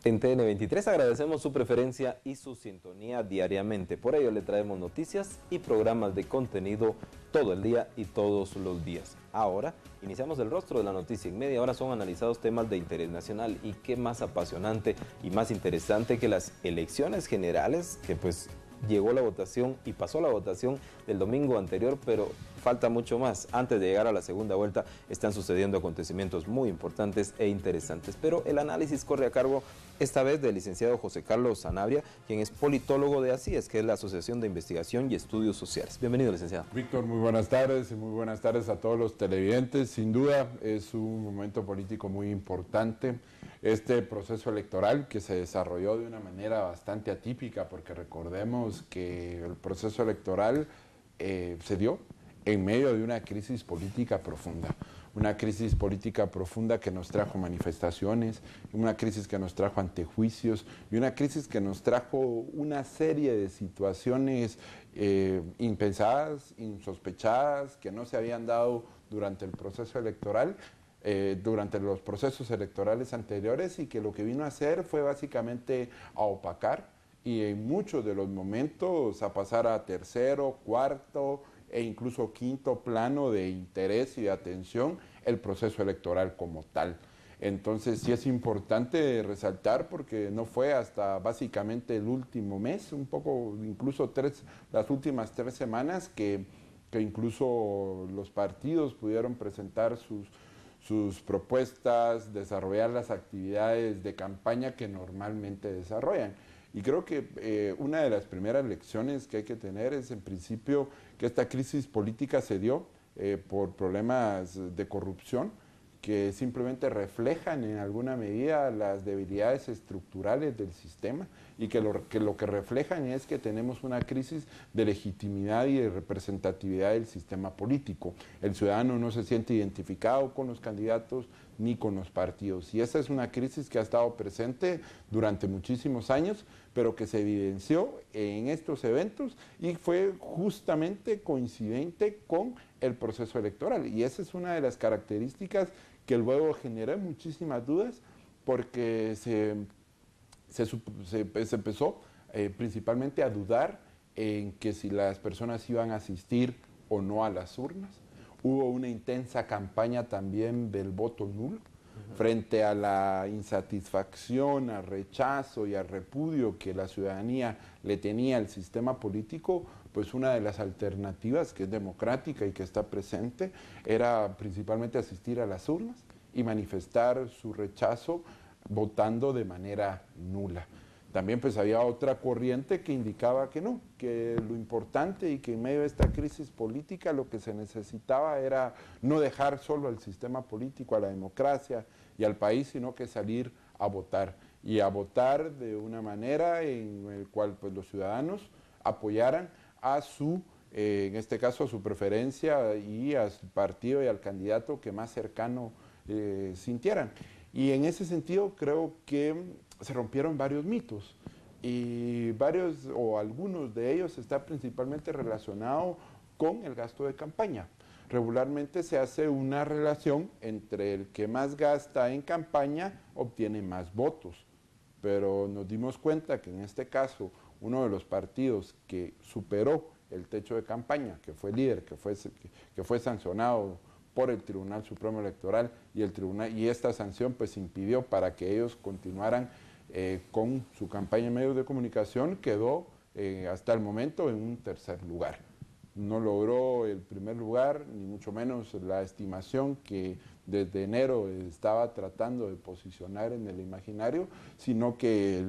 En TN23 agradecemos su preferencia y su sintonía diariamente. Por ello le traemos noticias y programas de contenido todo el día y todos los días. Ahora iniciamos el rostro de la noticia. En media hora son analizados temas de interés nacional y qué más apasionante y más interesante que las elecciones generales, que pues llegó la votación y pasó la votación del domingo anterior, pero falta mucho más. Antes de llegar a la segunda vuelta están sucediendo acontecimientos muy importantes e interesantes, pero el análisis corre a cargo esta vez del licenciado José Carlos Sanabria, quien es politólogo de ACIES, que es la Asociación de Investigación y Estudios Sociales. Bienvenido, licenciado. Víctor, muy buenas tardes y muy buenas tardes a todos los televidentes. Sin duda es un momento político muy importante. Este proceso electoral que se desarrolló de una manera bastante atípica, porque recordemos que el proceso electoral se dio en medio de una crisis política profunda. Una crisis política profunda que nos trajo manifestaciones, una crisis que nos trajo antejuicios y una crisis que nos trajo una serie de situaciones impensadas, insospechadas, que no se habían dado durante el proceso electoral, durante los procesos electorales anteriores, y que lo que vino a hacer fue básicamente a opacar y en muchos de los momentos a pasar a tercero, cuarto e incluso quinto plano de interés y de atención el proceso electoral como tal. Entonces sí es importante resaltar, porque no fue hasta básicamente el último mes, un poco incluso las últimas 3 semanas que incluso los partidos pudieron presentar sus propuestas, desarrollar las actividades de campaña que normalmente desarrollan. Y creo que una de las primeras lecciones que hay que tener es, en principio, que esta crisis política se dio por problemas de corrupción que simplemente reflejan en alguna medida las debilidades estructurales del sistema, y que lo que reflejan es que tenemos una crisis de legitimidad y de representatividad del sistema político. El ciudadano no se siente identificado con los candidatos ni con los partidos, y esa es una crisis que ha estado presente durante muchísimos años, pero que se evidenció en estos eventos y fue justamente coincidente con el proceso electoral. Y esa es una de las características que luego generó muchísimas dudas, porque se empezó principalmente a dudar en que si las personas iban a asistir o no a las urnas. Hubo una intensa campaña también del voto nulo, frente a la insatisfacción, al rechazo y al repudio que la ciudadanía le tenía al sistema político. Pues una de las alternativas, que es democrática y que está presente, era principalmente asistir a las urnas y manifestar su rechazo votando de manera nula. También pues había otra corriente que indicaba que no, que lo importante y que en medio de esta crisis política lo que se necesitaba era no dejar solo al sistema político, a la democracia y al país, sino que salir a votar, y a votar de una manera en la cual pues los ciudadanos apoyaran a en este caso a su preferencia y a su partido y al candidato que más cercano sintieran. Y en ese sentido creo que se rompieron varios mitos, y varios o algunos de ellos están principalmente relacionados con el gasto de campaña. Regularmente se hace una relación entre el que más gasta en campaña obtiene más votos, pero nos dimos cuenta que en este caso uno de los partidos que superó el techo de campaña, que fue líder, que fue sancionado por el Tribunal Supremo Electoral, y esta sanción pues impidió para que ellos continuaran con su campaña en medios de comunicación, quedó hasta el momento en un tercer lugar. No logró el primer lugar, ni mucho menos la estimación que desde enero estaba tratando de posicionar en el imaginario, sino que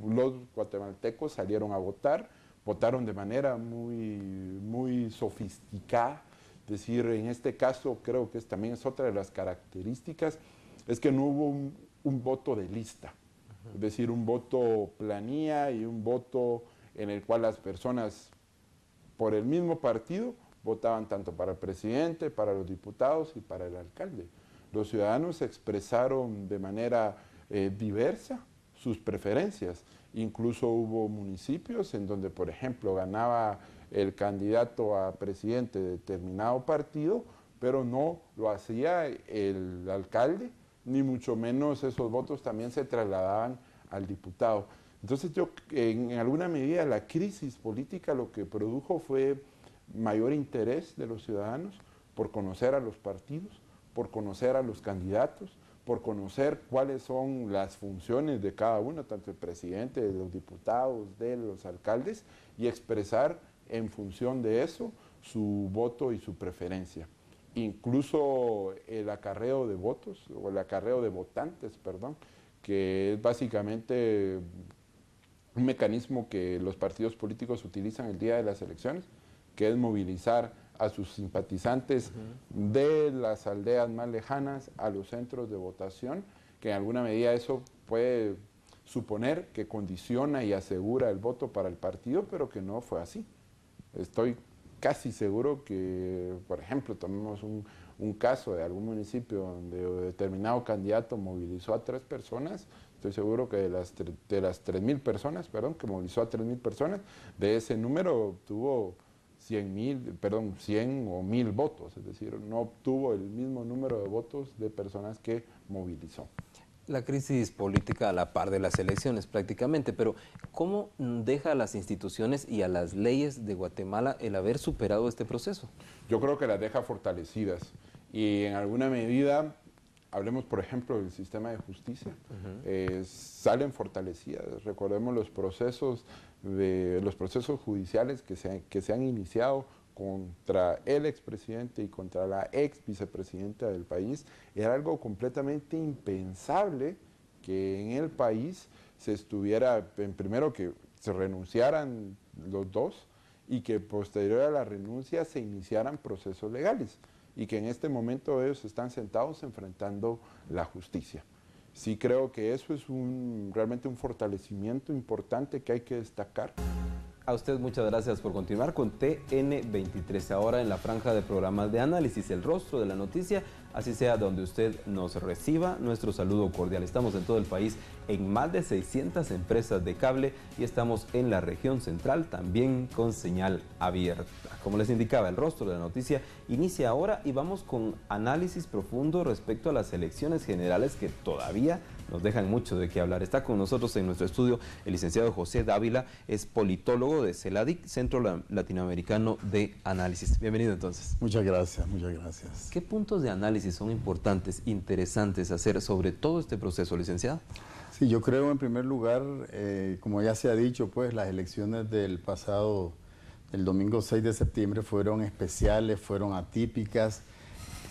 los guatemaltecos salieron a votar, votaron de manera muy sofisticada. Es decir, en este caso creo que también es otra de las características, es que no hubo un voto de lista. Es decir, un voto planilla y un voto en el cual las personas por el mismo partido votaban tanto para el presidente, para los diputados y para el alcalde. Los ciudadanos expresaron de manera diversa sus preferencias. Incluso hubo municipios en donde, por ejemplo, ganaba el candidato a presidente de determinado partido, pero no lo hacía el alcalde, ni mucho menos esos votos también se trasladaban al diputado. Entonces yo, en alguna medida, la crisis política lo que produjo fue mayor interés de los ciudadanos por conocer a los partidos, por conocer a los candidatos, por conocer cuáles son las funciones de cada uno, tanto el presidente, de los diputados, de los alcaldes, y expresar en función de eso su voto y su preferencia. Incluso el acarreo de votos, o el acarreo de votantes, perdón, que es básicamente un mecanismo que los partidos políticos utilizan el día de las elecciones, que es movilizar a sus simpatizantes de las aldeas más lejanas a los centros de votación, que en alguna medida eso puede suponer que condiciona y asegura el voto para el partido, pero que no fue así. Estoy casi seguro que, por ejemplo, tomemos un caso de algún municipio donde determinado candidato movilizó a 3 personas, estoy seguro que de las 3.000 personas, perdón, que movilizó a 3.000 personas, de ese número obtuvo 100 o 1.000 votos, es decir, no obtuvo el mismo número de votos de personas que movilizó. La crisis política a la par de las elecciones prácticamente, pero ¿cómo deja a las instituciones y a las leyes de Guatemala el haber superado este proceso? Yo creo que las deja fortalecidas y en alguna medida, hablemos por ejemplo del sistema de justicia, salen fortalecidas. Recordemos los procesos judiciales que se han iniciado contra el expresidente y contra la ex vicepresidenta del país. Era algo completamente impensable que en el país se estuviera, primero que se renunciaran los dos y que posterior a la renuncia se iniciaran procesos legales y que en este momento ellos están sentados enfrentando la justicia. Sí creo que eso es realmente un fortalecimiento importante que hay que destacar. A usted muchas gracias por continuar con TN23, ahora en la franja de programas de análisis, el rostro de la noticia, así sea donde usted nos reciba, nuestro saludo cordial. Estamos en todo el país en más de 600 empresas de cable y estamos en la región central también con señal abierta. Como les indicaba, el rostro de la noticia inicia ahora y vamos con análisis profundo respecto a las elecciones generales que todavía nos dejan mucho de qué hablar. Está con nosotros en nuestro estudio el licenciado José Dávila, es politólogo de CELADIC, Centro Latinoamericano de Análisis. Bienvenido entonces. Muchas gracias, muchas gracias. ¿Qué puntos de análisis son importantes, interesantes hacer sobre todo este proceso, licenciado? Sí, yo creo en primer lugar, como ya se ha dicho, pues las elecciones del domingo 6 de septiembre fueron especiales, fueron atípicas,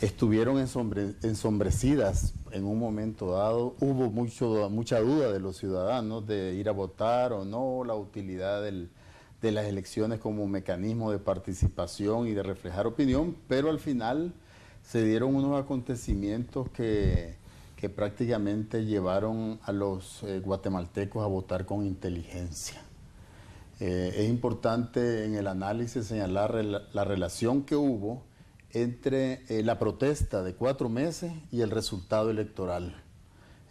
estuvieron ensombrecidas en un momento dado. Hubo mucha duda de los ciudadanos de ir a votar o no, la utilidad de las elecciones como mecanismo de participación y de reflejar opinión, pero al final se dieron unos acontecimientos que prácticamente llevaron a los guatemaltecos a votar con inteligencia. Es importante en el análisis señalar la relación que hubo entre la protesta de 4 meses y el resultado electoral.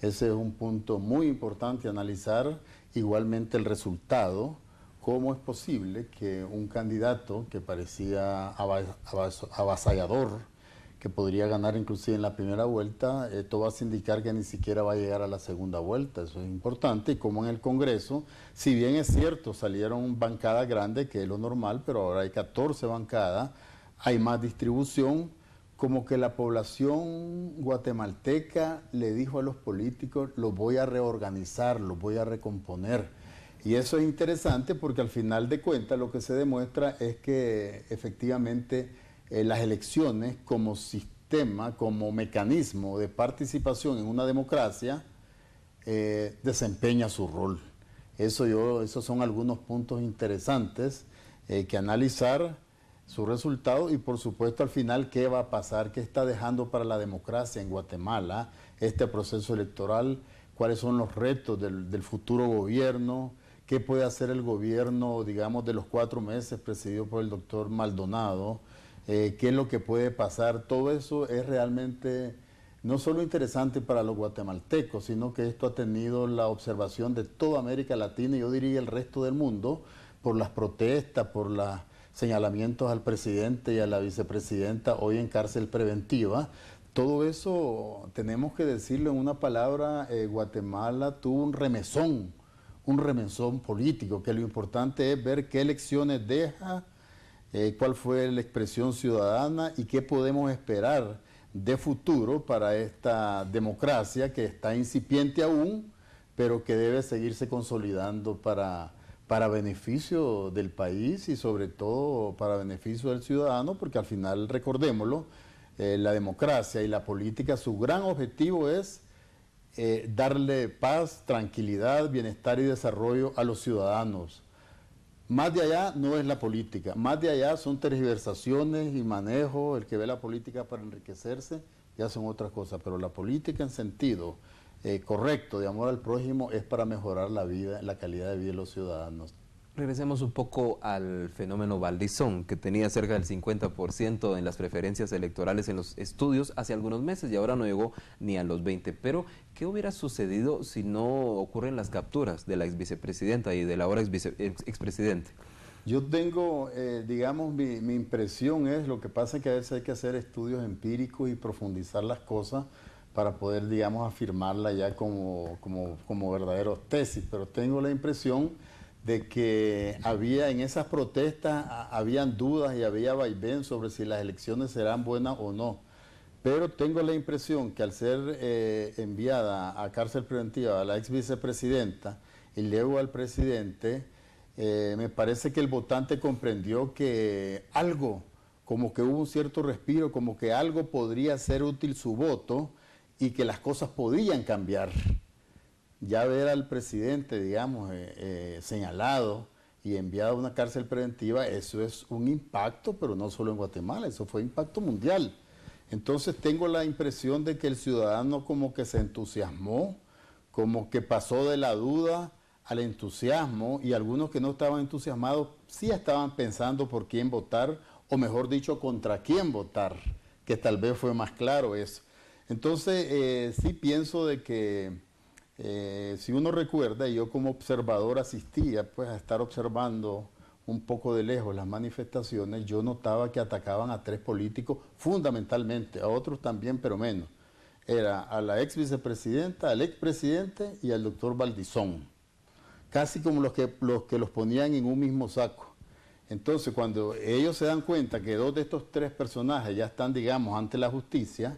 Ese es un punto muy importante analizar, igualmente el resultado, cómo es posible que un candidato que parecía avasallador, que podría ganar inclusive en la primera vuelta, todo hace indicar que ni siquiera va a llegar a la segunda vuelta. Eso es importante. Y como en el Congreso, si bien es cierto, salieron bancadas grandes, que es lo normal, pero ahora hay 14 bancadas, hay más distribución, como que la población guatemalteca le dijo a los políticos, los voy a reorganizar, los voy a recomponer. Y eso es interesante porque al final de cuentas lo que se demuestra es que efectivamente las elecciones como sistema, como mecanismo de participación en una democracia, desempeña su rol. Esos son algunos puntos interesantes que analizar su resultado y por supuesto al final qué va a pasar, qué está dejando para la democracia en Guatemala este proceso electoral, cuáles son los retos del futuro gobierno, qué puede hacer el gobierno, digamos, de los 4 meses presidido por el doctor Maldonado, qué es lo que puede pasar. Todo eso es realmente no solo interesante para los guatemaltecos, sino que esto ha tenido la observación de toda América Latina y yo diría el resto del mundo por las protestas, por los señalamientos al presidente y a la vicepresidenta hoy en cárcel preventiva. todo eso tenemos que decirlo en una palabra. Guatemala tuvo un remesón político, que lo importante es ver qué elecciones deja, cuál fue la expresión ciudadana y qué podemos esperar de futuro para esta democracia que está incipiente aún, pero que debe seguirse consolidando para beneficio del país y sobre todo para beneficio del ciudadano, porque al final, recordémoslo, la democracia y la política, su gran objetivo es darle paz, tranquilidad, bienestar y desarrollo a los ciudadanos. Más de allá no es la política, más de allá son tergiversaciones y manejo. El que ve la política para enriquecerse ya son otras cosas, pero la política en sentido correcto de amor al prójimo es para mejorar la vida, la calidad de vida de los ciudadanos. Regresemos un poco al fenómeno Valdizón, que tenía cerca del 50% en las preferencias electorales en los estudios hace algunos meses y ahora no llegó ni a los 20%. Pero, ¿qué hubiera sucedido si no ocurren las capturas de la ex vicepresidenta y del ahora expresidente? Yo tengo, digamos, mi impresión es, lo que pasa es que a veces hay que hacer estudios empíricos y profundizar las cosas para poder, digamos, afirmarlas ya como verdaderos tesis, pero tengo la impresión de que había en esas protestas, habían dudas y había vaivén sobre si las elecciones serán buenas o no. Pero tengo la impresión que al ser enviada a cárcel preventiva a la ex vicepresidenta y luego al presidente, me parece que el votante comprendió que algo, como que hubo un cierto respiro, como que algo podría ser útil su voto y que las cosas podían cambiar. Ya ver al presidente, digamos, señalado y enviado a una cárcel preventiva, eso es un impacto, pero no solo en Guatemala, eso fue impacto mundial. Entonces tengo la impresión de que el ciudadano como que se entusiasmó, como que pasó de la duda al entusiasmo, y algunos que no estaban entusiasmados sí estaban pensando por quién votar, o mejor dicho, contra quién votar, que tal vez fue más claro eso. Entonces sí pienso de que si uno recuerda, yo como observador asistía pues a estar observando un poco de lejos las manifestaciones, yo notaba que atacaban a tres políticos fundamentalmente, a otros también pero menos. Era a la ex vicepresidenta, al expresidente y al doctor Valdizón, casi como los que los ponían en un mismo saco. Entonces cuando ellos se dan cuenta que dos de estos tres personajes ya están, digamos, ante la justicia,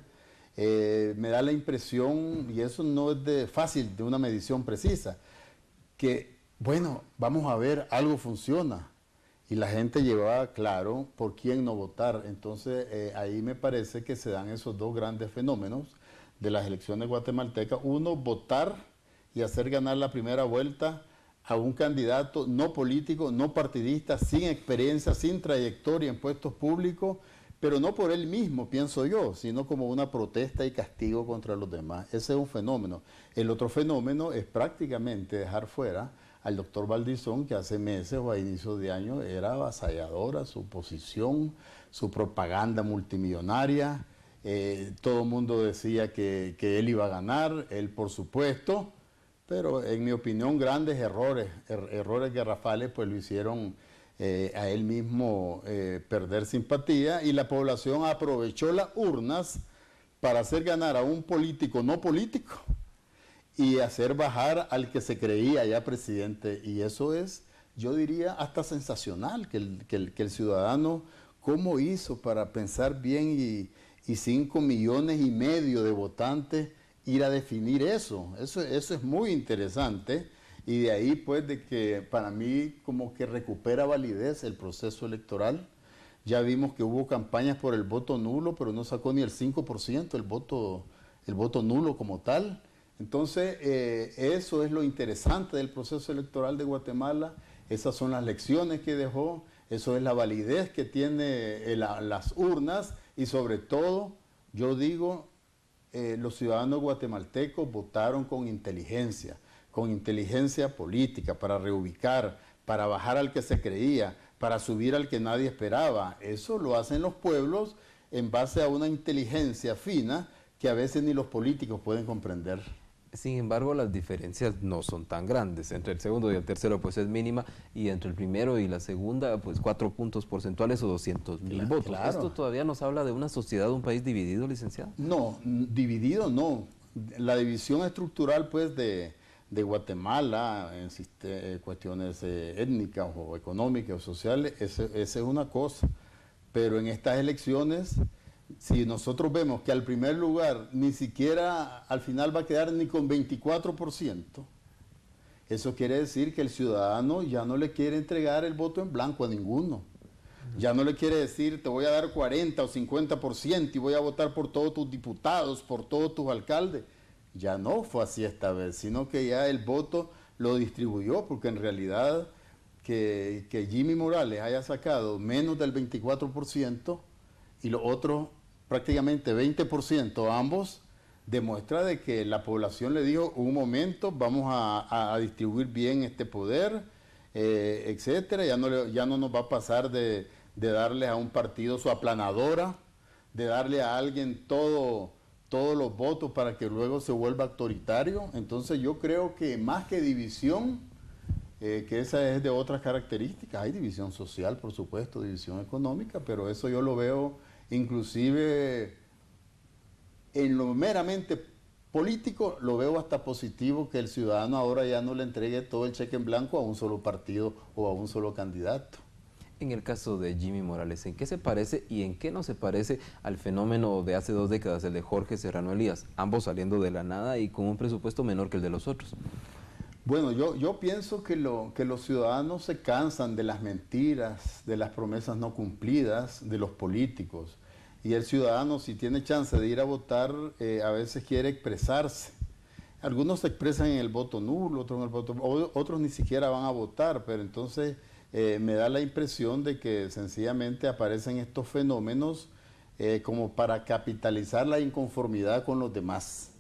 me da la impresión, y eso no es fácil de una medición precisa, que, bueno, vamos a ver, algo funciona. Y la gente llevaba claro por quién no votar. Entonces, ahí me parece que se dan esos dos grandes fenómenos de las elecciones guatemaltecas. Uno, votar y hacer ganar la primera vuelta a un candidato no político, no partidista, sin experiencia, sin trayectoria en puestos públicos, pero no por él mismo, pienso yo, sino como una protesta y castigo contra los demás. Ese es un fenómeno. El otro fenómeno es prácticamente dejar fuera al doctor Valdizón, que hace meses o a inicios de año era avasalladora su posición, su propaganda multimillonaria. Todo el mundo decía que él iba a ganar, él por supuesto, pero en mi opinión grandes errores garrafales pues lo hicieron a él mismo perder simpatía, y la población aprovechó las urnas para hacer ganar a un político no político y hacer bajar al que se creía ya presidente. Y eso es, yo diría, hasta sensacional, que el ciudadano, ¿cómo hizo para pensar bien y 5,5 millones de votantes ir a definir eso? Eso es muy interesante. Y de ahí pues de que para mí como que recupera validez el proceso electoral. Ya vimos que hubo campañas por el voto nulo, pero no sacó ni el 5% el voto nulo como tal. Entonces eso es lo interesante del proceso electoral de Guatemala. Esas son las lecciones que dejó, eso es la validez que tiene las urnas, y sobre todo, yo digo, los ciudadanos guatemaltecos votaron con inteligencia política, para reubicar, para bajar al que se creía, para subir al que nadie esperaba. Eso lo hacen los pueblos en base a una inteligencia fina que a veces ni los políticos pueden comprender. Sin embargo, las diferencias no son tan grandes. Entre el segundo y el tercero, pues es mínima, y entre el primero y la segunda, pues 4 puntos porcentuales o 200.000 votos. Claro. ¿Esto todavía nos habla de una sociedad, un país dividido, licenciado? No, dividido no. La división estructural, pues, de Guatemala en cuestiones étnicas o económicas o sociales, esa es una cosa. Pero en estas elecciones, si nosotros vemos que al primer lugar ni siquiera al final va a quedar ni con 24%, eso quiere decir que el ciudadano ya no le quiere entregar el voto en blanco a ninguno. Ya no le quiere decir, te voy a dar 40 o 50% y voy a votar por todos tus diputados, por todos tus alcaldes. Ya no fue así esta vez, sino que ya el voto lo distribuyó, porque en realidad que Jimmy Morales haya sacado menos del 24% y los otros prácticamente 20%, ambos, demuestra de que la población le dijo, un momento, vamos a distribuir bien este poder, etcétera, ya no nos va a pasar de darle a un partido su aplanadora, de darle a alguien todos los votos para que luego se vuelva autoritario. Entonces yo creo que más que división, que esa es de otras características, hay división social, por supuesto, división económica, pero eso yo lo veo inclusive en lo meramente político, lo veo hasta positivo que el ciudadano ahora ya no le entregue todo el cheque en blanco a un solo partido o a un solo candidato. En el caso de Jimmy Morales, ¿en qué se parece y en qué no se parece al fenómeno de hace 2 décadas, el de Jorge Serrano Elías, ambos saliendo de la nada y con un presupuesto menor que el de los otros? Bueno, yo pienso que los ciudadanos se cansan de las mentiras, de las promesas no cumplidas de los políticos. Y el ciudadano, si tiene chance de ir a votar, a veces quiere expresarse. Algunos se expresan en el voto nulo, otros en el voto, otros ni siquiera van a votar, pero entonces me da la impresión de que sencillamente aparecen estos fenómenos como para capitalizar la inconformidad con los demás,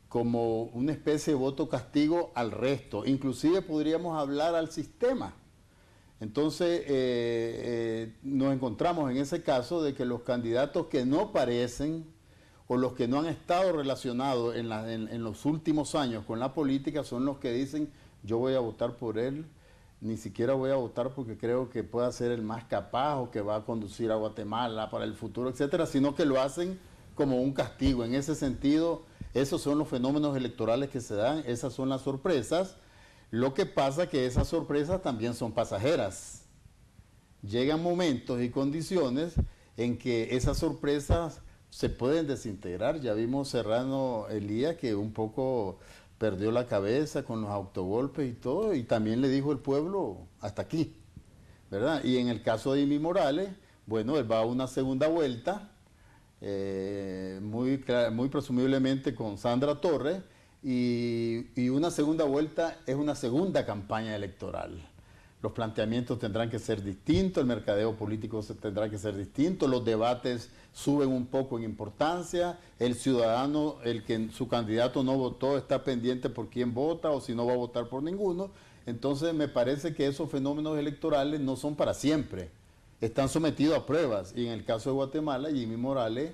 como una especie de voto castigo al resto, inclusive podríamos hablar al sistema. Entonces nos encontramos en ese caso de que los candidatos que no parecen o los que no han estado relacionados en los últimos años con la política son los que dicen yo voy a votar por él, ni siquiera voy a votar porque creo que pueda ser el más capaz o que va a conducir a Guatemala para el futuro, etcétera, sino que lo hacen como un castigo. En ese sentido, esos son los fenómenos electorales que se dan, esas son las sorpresas. Lo que pasa es que esas sorpresas también son pasajeras. Llegan momentos y condiciones en que esas sorpresas se pueden desintegrar. Ya vimos Serrano Elías que un poco perdió la cabeza con los autogolpes y todo, y también le dijo el pueblo hasta aquí, ¿verdad? Y en el caso de Jimmy Morales, bueno, él va a una segunda vuelta, muy presumiblemente con Sandra Torres, y una segunda vuelta es una segunda campaña electoral. Los planteamientos tendrán que ser distintos, el mercadeo político tendrá que ser distinto, los debates suben un poco en importancia, el ciudadano, el que su candidato no votó, está pendiente por quién vota o si no va a votar por ninguno. Entonces me parece que esos fenómenos electorales no son para siempre, están sometidos a pruebas, y en el caso de Guatemala, Jimmy Morales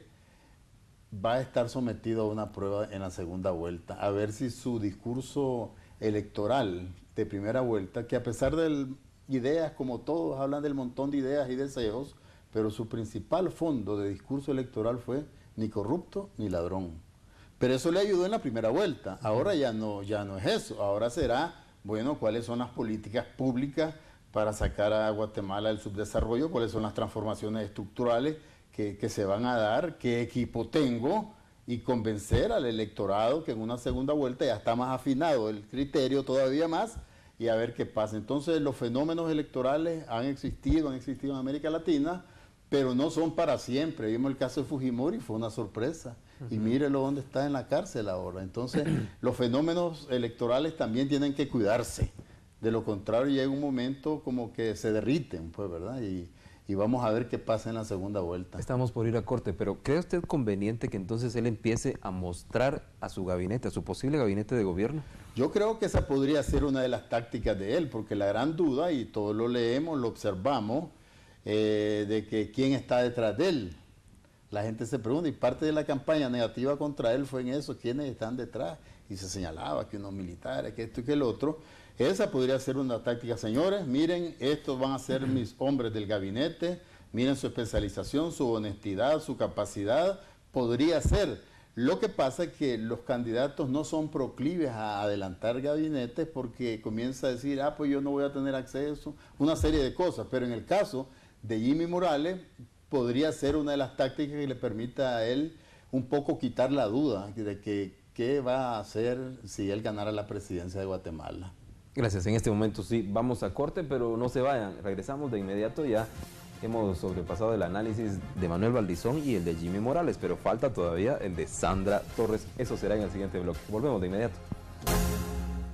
va a estar sometido a una prueba en la segunda vuelta, a ver si su discurso electoral de primera vuelta, que a pesar de ideas, como todos hablan del montón de ideas y deseos, pero su principal fondo de discurso electoral fue ni corrupto ni ladrón. Pero eso le ayudó en la primera vuelta. Ahora ya no es eso. Ahora será, bueno, cuáles son las políticas públicas para sacar a Guatemala del subdesarrollo, cuáles son las transformaciones estructurales que se van a dar, qué equipo tengo, y convencer al electorado que en una segunda vuelta ya está más afinado el criterio todavía más, y a ver qué pasa. Entonces los fenómenos electorales han existido en América Latina, pero no son para siempre. Vimos el caso de Fujimori, fue una sorpresa, y mírelo dónde está en la cárcel ahora. Entonces los fenómenos electorales también tienen que cuidarse, de lo contrario llega un momento como que se derriten, pues, ¿verdad? Y vamos a ver qué pasa en la segunda vuelta. Estamos por ir a corte, pero ¿cree usted conveniente que entonces él empiece a mostrar a su gabinete, a su posible gabinete de gobierno? Yo creo que esa podría ser una de las tácticas de él, porque la gran duda, y todos lo leemos, lo observamos, de que quién está detrás de él. La gente se pregunta, y parte de la campaña negativa contra él fue en eso, quiénes están detrás, y se señalaba que unos militares, que esto y que el otro. Esa podría ser una táctica, señores, miren, estos van a ser mis hombres del gabinete, miren su especialización, su honestidad, su capacidad, podría ser. Lo que pasa es que los candidatos no son proclives a adelantar gabinetes porque comienza a decir, pues yo no voy a tener acceso, una serie de cosas, pero en el caso de Jimmy Morales, podría ser una de las tácticas que le permita a él un poco quitar la duda de que qué va a hacer si él ganara la presidencia de Guatemala. Gracias. En este momento sí, vamos a corte, pero no se vayan. Regresamos de inmediato. Ya hemos sobrepasado el análisis de Manuel Valdizón y el de Jimmy Morales, pero falta todavía el de Sandra Torres. Eso será en el siguiente bloque. Volvemos de inmediato.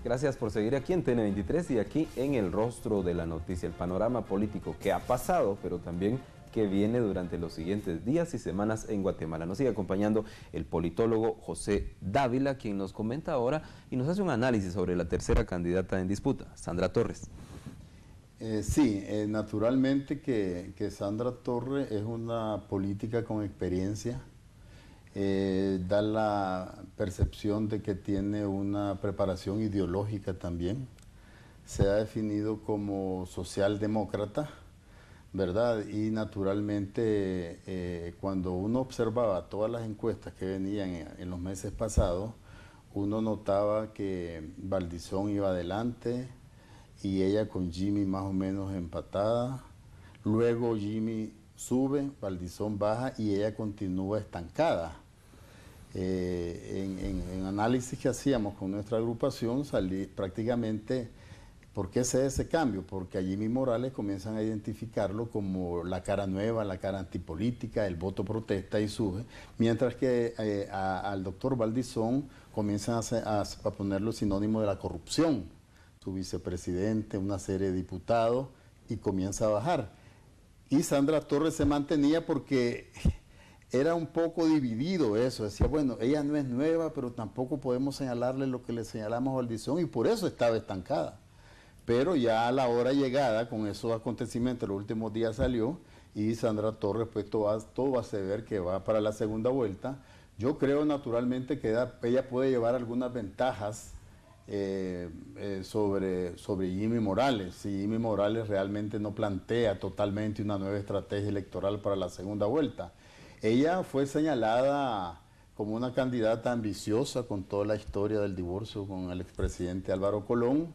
Gracias por seguir aquí en TN23 y aquí en El Rostro de la Noticia, el panorama político que ha pasado, pero también que viene durante los siguientes días y semanas en Guatemala. Nos sigue acompañando el politólogo José Dávila, quien nos comenta ahora y nos hace un análisis sobre la tercera candidata en disputa, Sandra Torres. Sí, naturalmente que Sandra Torres es una política con experiencia, da la percepción de que tiene una preparación ideológica también, se ha definido como socialdemócrata, ¿verdad? Y naturalmente cuando uno observaba todas las encuestas que venían en los meses pasados, uno notaba que Valdizón iba adelante y ella con Jimmy más o menos empatada. Luego Jimmy sube, Valdizón baja y ella continúa estancada. En análisis que hacíamos con nuestra agrupación salí prácticamente. ¿Por qué se da ese cambio? Porque a Jimmy Morales comienzan a identificarlo como la cara nueva, la cara antipolítica, el voto protesta y sube, mientras que al doctor Valdizón comienzan a ponerlo sinónimo de la corrupción, su vicepresidente, una serie de diputados, y comienza a bajar. Y Sandra Torres se mantenía porque era un poco dividido eso, decía, bueno, ella no es nueva, pero tampoco podemos señalarle lo que le señalamos a Valdizón, y por eso estaba estancada. Pero ya a la hora llegada, con esos acontecimientos, los últimos días salió, y Sandra Torres, pues todo hace ver que va para la segunda vuelta. Yo creo naturalmente que ella puede llevar algunas ventajas sobre Jimmy Morales, si Jimmy Morales realmente no plantea totalmente una nueva estrategia electoral para la segunda vuelta. Ella fue señalada como una candidata ambiciosa con toda la historia del divorcio con el expresidente Álvaro Colón.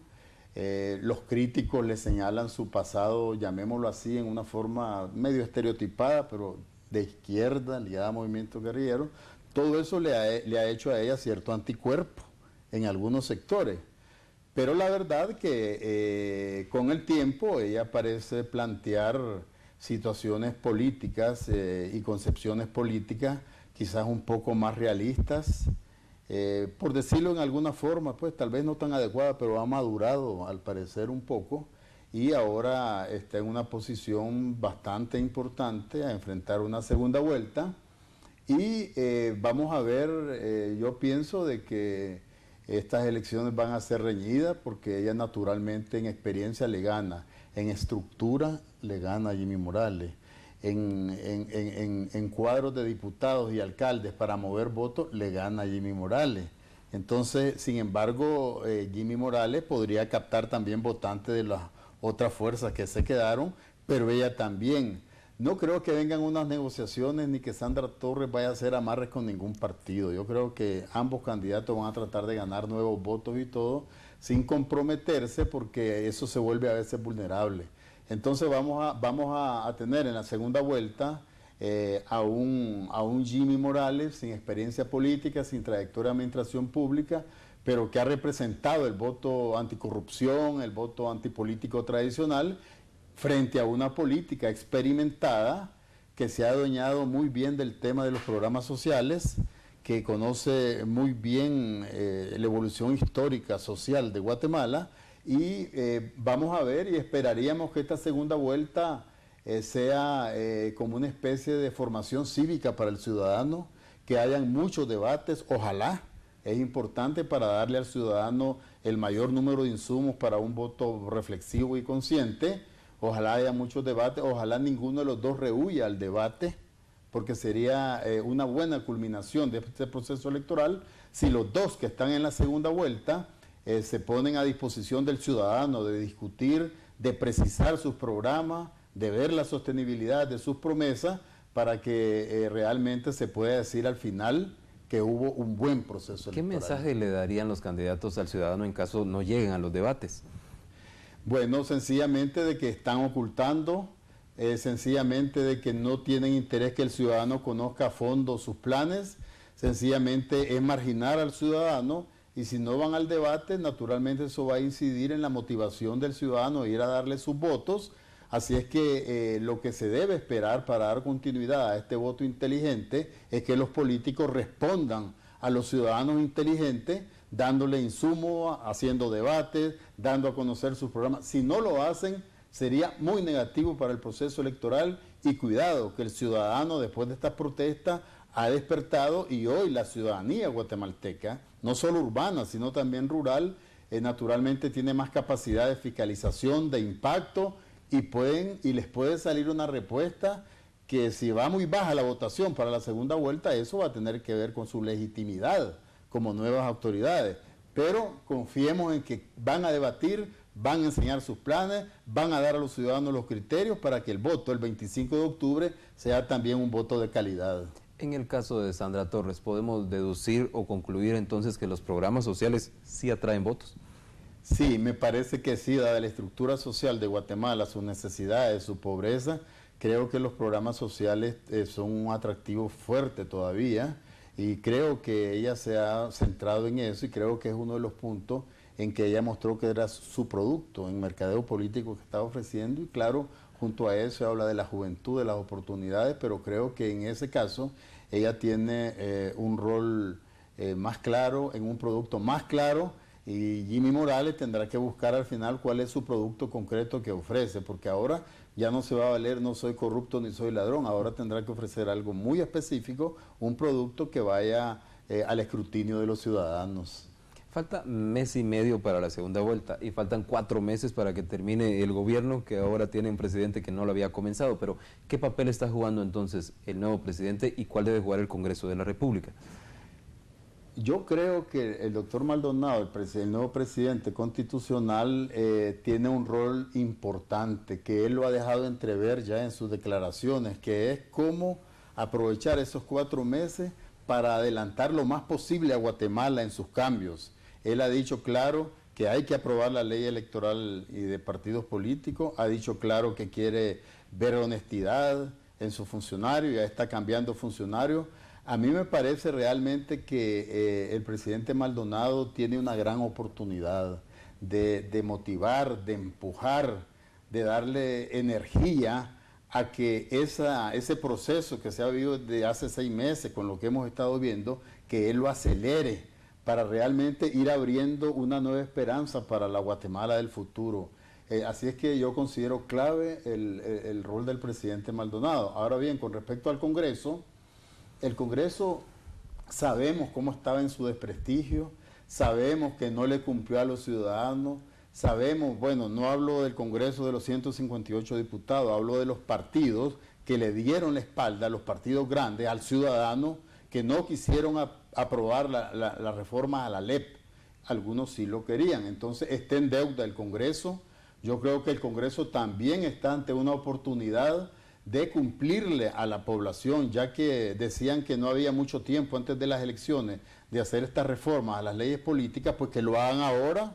Los críticos le señalan su pasado, llamémoslo así, en una forma medio estereotipada, pero de izquierda, ligada a movimiento guerrillero. Todo eso le ha hecho a ella cierto anticuerpo en algunos sectores. Pero la verdad que con el tiempo ella parece plantear situaciones políticas y concepciones políticas quizás un poco más realistas, por decirlo en alguna forma, pues tal vez no tan adecuada, pero ha madurado al parecer un poco y ahora está en una posición bastante importante a enfrentar una segunda vuelta y vamos a ver, yo pienso de que estas elecciones van a ser reñidas porque ella naturalmente en experiencia le gana, en estructura le gana a Jimmy Morales. En cuadros de diputados y alcaldes para mover votos le gana Jimmy Morales. Entonces, sin embargo, Jimmy Morales podría captar también votantes de las otras fuerzas que se quedaron, pero ella también. No creo que vengan unas negociaciones ni que Sandra Torres vaya a hacer amarres con ningún partido. Yo creo que ambos candidatos van a tratar de ganar nuevos votos y todo, sin comprometerse, porque eso se vuelve a veces vulnerable. Entonces vamos a tener en la segunda vuelta a un Jimmy Morales sin experiencia política, sin trayectoria de administración pública, pero que ha representado el voto anticorrupción, el voto antipolítico tradicional, frente a una política experimentada que se ha adueñado muy bien del tema de los programas sociales, que conoce muy bien la evolución histórica social de Guatemala. Y vamos a ver y esperaríamos que esta segunda vuelta sea como una especie de formación cívica para el ciudadano, que hayan muchos debates, ojalá, es importante para darle al ciudadano el mayor número de insumos para un voto reflexivo y consciente, ojalá haya muchos debates, ojalá ninguno de los dos rehuya al debate, porque sería una buena culminación de este proceso electoral si los dos que están en la segunda vuelta se ponen a disposición del ciudadano de discutir, de precisar sus programas, de ver la sostenibilidad de sus promesas para que realmente se pueda decir al final que hubo un buen proceso electoral. ¿Qué mensaje le darían los candidatos al ciudadano en caso no lleguen a los debates? Bueno, sencillamente de que están ocultando, sencillamente de que no tienen interés que el ciudadano conozca a fondo sus planes, sencillamente es marginar al ciudadano, y si no van al debate, naturalmente eso va a incidir en la motivación del ciudadano de ir a darle sus votos. Así es que lo que se debe esperar para dar continuidad a este voto inteligente es que los políticos respondan a los ciudadanos inteligentes, dándole insumo, haciendo debates, dando a conocer sus programas. Si no lo hacen, sería muy negativo para el proceso electoral, y cuidado, que el ciudadano después de estas protestas ha despertado, y hoy la ciudadanía guatemalteca, no solo urbana, sino también rural, naturalmente tiene más capacidad de fiscalización, de impacto, y les puede salir una respuesta que si va muy baja la votación para la segunda vuelta, eso va a tener que ver con su legitimidad como nuevas autoridades. Pero confiemos en que van a debatir, van a enseñar sus planes, van a dar a los ciudadanos los criterios para que el voto el 25 de octubre sea también un voto de calidad. En el caso de Sandra Torres, ¿podemos deducir o concluir entonces que los programas sociales sí atraen votos? Sí, me parece que sí, dada la estructura social de Guatemala, sus necesidades, su pobreza, creo que los programas sociales son un atractivo fuerte todavía, y creo que ella se ha centrado en eso, y creo que es uno de los puntos en que ella mostró que era su producto en mercadeo político que estaba ofreciendo, y claro, junto a eso habla de la juventud, de las oportunidades, pero creo que en ese caso ella tiene un rol más claro, en un producto más claro, y Jimmy Morales tendrá que buscar al final cuál es su producto concreto que ofrece, porque ahora ya no se va a valer no soy corrupto ni soy ladrón, ahora tendrá que ofrecer algo muy específico, un producto que vaya al escrutinio de los ciudadanos. Falta mes y medio para la segunda vuelta y faltan 4 meses para que termine el gobierno, que ahora tiene un presidente que no lo había comenzado, pero ¿qué papel está jugando entonces el nuevo presidente y cuál debe jugar el Congreso de la República? Yo creo que el doctor Maldonado, el nuevo presidente constitucional, tiene un rol importante, que él lo ha dejado entrever ya en sus declaraciones, que es cómo aprovechar esos 4 meses para adelantar lo más posible a Guatemala en sus cambios. Él ha dicho claro que hay que aprobar la ley electoral y de partidos políticos, ha dicho claro que quiere ver honestidad en sus funcionarios, ya está cambiando funcionarios. A mí me parece realmente que el presidente Maldonado tiene una gran oportunidad de motivar, de empujar, de darle energía a que ese proceso que se ha vivido desde hace 6 meses, con lo que hemos estado viendo, que él lo acelere para realmente ir abriendo una nueva esperanza para la Guatemala del futuro. Así es que yo considero clave el rol del presidente Maldonado. Ahora bien, con respecto al Congreso, el Congreso sabemos cómo estaba en su desprestigio, sabemos que no le cumplió a los ciudadanos, sabemos, bueno, no hablo del Congreso de los 158 diputados, hablo de los partidos que le dieron la espalda, los partidos grandes, al ciudadano, que no quisieron aprobar la reforma a la LEP. Algunos sí lo querían, entonces está en deuda el Congreso. Yo creo que el Congreso también está ante una oportunidad de cumplirle a la población, ya que decían que no había mucho tiempo antes de las elecciones de hacer estas reformas a las leyes políticas, pues que lo hagan ahora,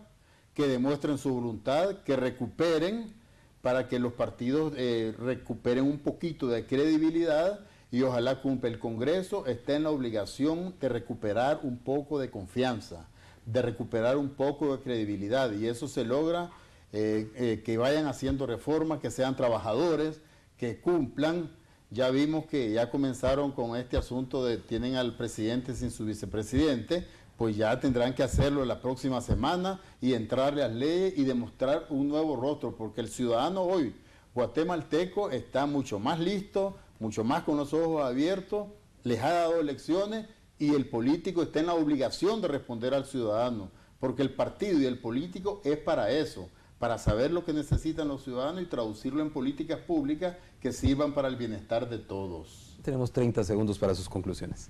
que demuestren su voluntad, que recuperen, para que los partidos recuperen un poquito de credibilidad, y ojalá cumpla. El Congreso está en la obligación de recuperar un poco de confianza, de recuperar un poco de credibilidad, y eso se logra que vayan haciendo reformas, que sean trabajadores, que cumplan. Ya vimos que ya comenzaron con este asunto de tienen al presidente sin su vicepresidente, pues ya tendrán que hacerlo la próxima semana y entrarle a las leyes y demostrar un nuevo rostro, porque el ciudadano hoy guatemalteco está mucho más listo, mucho más con los ojos abiertos, les ha dado elecciones y el político está en la obligación de responder al ciudadano, porque el partido y el político es para eso, para saber lo que necesitan los ciudadanos y traducirlo en políticas públicas que sirvan para el bienestar de todos. Tenemos 30 segundos para sus conclusiones.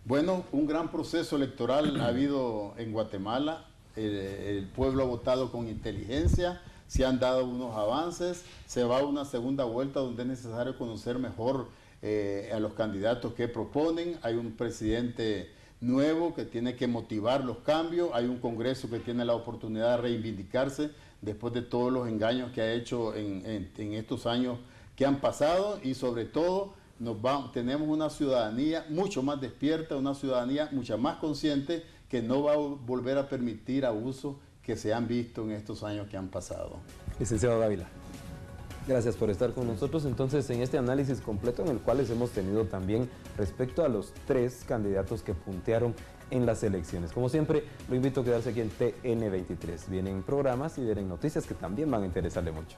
Bueno, un gran proceso electoral ha habido en Guatemala. El pueblo ha votado con inteligencia, se han dado unos avances, se va a una segunda vuelta donde es necesario conocer mejor a los candidatos que proponen. Hay un presidente nuevo que tiene que motivar los cambios, hay un Congreso que tiene la oportunidad de reivindicarse después de todos los engaños que ha hecho en estos años que han pasado, y sobre todo tenemos una ciudadanía mucho más despierta, una ciudadanía mucho más consciente, que no va a volver a permitir abusos que se han visto en estos años que han pasado. Licenciado Dávila, gracias por estar con nosotros entonces en este análisis completo en el cual les hemos tenido también respecto a los 3 candidatos que puntearon en las elecciones. Como siempre, lo invito a quedarse aquí en TN23. Vienen programas y vienen noticias que también van a interesarle mucho.